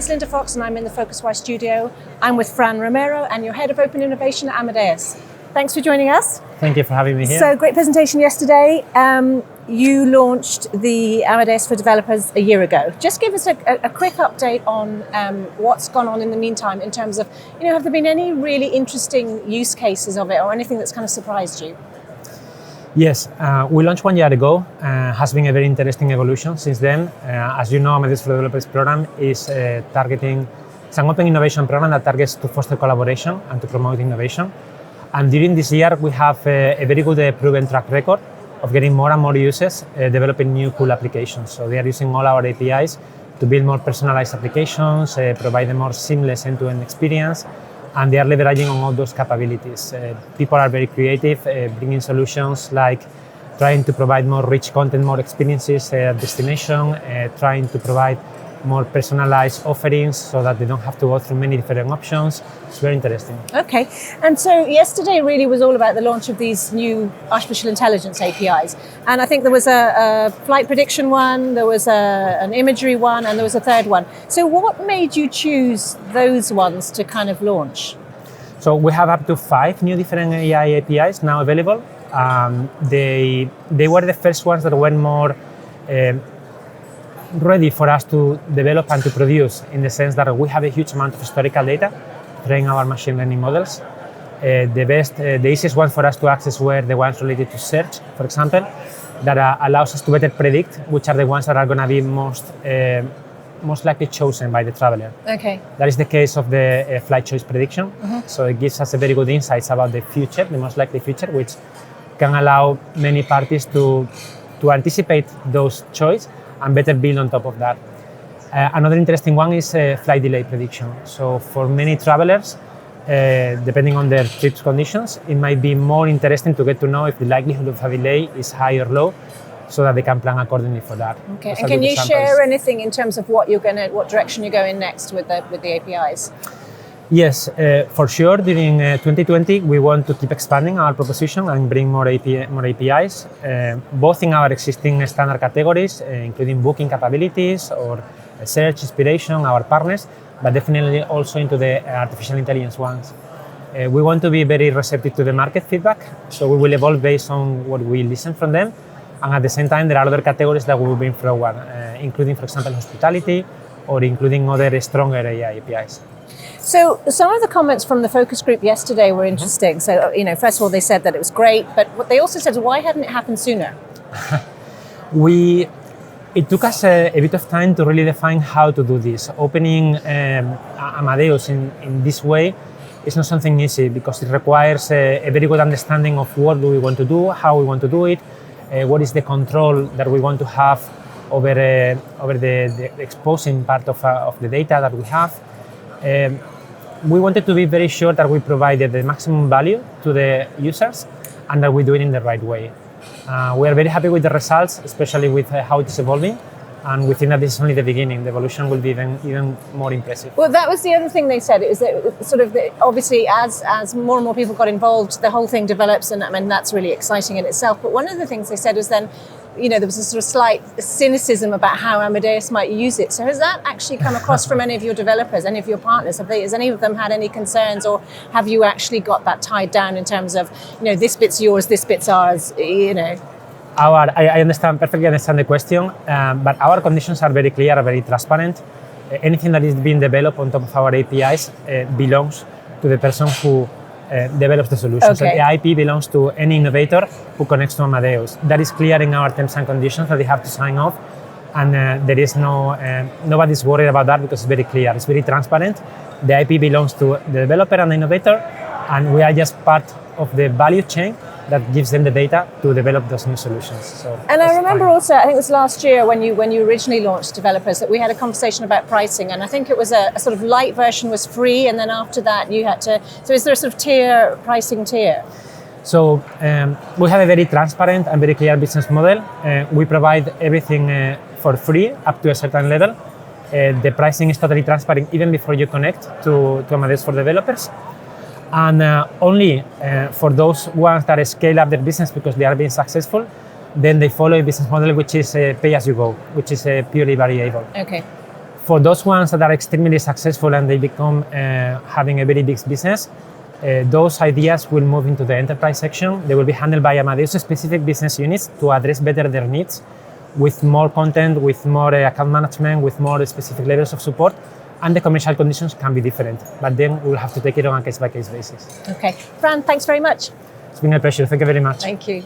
it's Linda Fox and I'm in the PhocusWire Studio. I'm with Fran Romero and you're Head of Open Innovation at Amadeus. Thanks for joining us. Thank you for having me here. So, great presentation yesterday. You launched the Amadeus for developers a year ago. Just give us a quick update on what's gone on in the meantime in terms of, have there been any really interesting use cases of it or anything that's kind of surprised you? Yes, we launched 1 year ago. Has been a very interesting evolution since then. As you know, Amadeus for Developers program is it's an open innovation program that targets to foster collaboration and to promote innovation. And during this year, we have a very good proven track record of getting more and more users developing new cool applications. So they are using all our APIs to build more personalized applications, provide a more seamless end-to-end experience, and they are leveraging on all those capabilities. People are very creative, bringing solutions like trying to provide more rich content, more experiences at destination, trying to provide more personalized offerings so that they don't have to go through many different options. It's very interesting. Okay, and so yesterday really was all about the launch of these new artificial intelligence APIs. And I think there was a flight prediction one, there was an imagery one, and there was a third one. So what made you choose those ones to kind of launch? So we have up to 5 new different AI APIs now available. They were the first ones that were more ready for us to develop and to produce, in the sense that we have a huge amount of historical data to train our machine learning models. The easiest ones for us to access were the ones related to search, for example, that allows us to better predict which are the ones that are going to be most likely chosen by the traveler. Okay. That is the case of the flight choice prediction. Mm-hmm. So it gives us a very good insights about the future, the most likely future, which can allow many parties to anticipate those choices and better build on top of that. Another interesting one is flight delay prediction. So for many travelers, depending on their trip's conditions, it might be more interesting to get to know if the likelihood of a delay is high or low, so that they can plan accordingly for that. Okay, and can you share anything in terms of what direction you're going next with the APIs? Yes, for sure. During 2020, we want to keep expanding our proposition and bring more APIs, both in our existing standard categories, including booking capabilities or search, inspiration, our partners, but definitely also into the artificial intelligence ones. We want to be very receptive to the market feedback, so we will evolve based on what we listen from them. And at the same time, there are other categories that we will bring forward, including, for example, hospitality, or including other stronger AI APIs. So some of the comments from the focus group yesterday were interesting. Mm-hmm. So, first of all, they said that it was great, but what they also said is, why hadn't it happened sooner? It took us a bit of time to really define how to do this. Opening Amadeus in this way is not something easy, because it requires a very good understanding of what do we want to do, how we want to do it, what is the control that we want to have over the exposing part of the data that we have. We wanted to be very sure that we provided the maximum value to the users and that we do it in the right way. We are very happy with the results, especially with how it is evolving, and we think that this is only the beginning. The evolution will be even more impressive. Well, that was the other thing they said. It was that sort of obviously as more and more people got involved, the whole thing develops, and I mean that's really exciting in itself. But one of the things they said was then, there was a sort of slight cynicism about how Amadeus might use it. So has that actually come across from any of your developers, any of your partners? Has any of them had any concerns, or have you actually got that tied down in terms of, this bit's yours, this bit's ours, I perfectly understand the question, but our conditions are very clear, very transparent. Anything that is being developed on top of our APIs belongs to the person who develops the solution. Okay. So the IP belongs to any innovator who connects to Amadeus. That is clear in our terms and conditions that they have to sign off, and there is nobody's worried about that, because it's very clear, it's very transparent. The IP belongs to the developer and the innovator, and we are just part of the value chain that gives them the data to develop those new solutions. So, and I remember also, I think it was last year when you originally launched developers, that we had a conversation about pricing, and I think it was a sort of light version was free, and then after that you had to. So is there a sort of pricing tier? So we have a very transparent and very clear business model. We provide everything for free up to a certain level. The pricing is totally transparent even before you connect to Amadeus for Developers. And only for those ones that scale up their business because they are being successful, then they follow a business model which is pay as you go, which is purely variable. Okay. For those ones that are extremely successful and they become having a very big business, those ideas will move into the enterprise section. They will be handled by Amadeus specific business units to address better their needs with more content, with more account management, with more specific levels of support, and the commercial conditions can be different. But then we'll have to take it on a case-by-case basis. Okay. Fran, thanks very much. It's been a pleasure. Thank you very much. Thank you.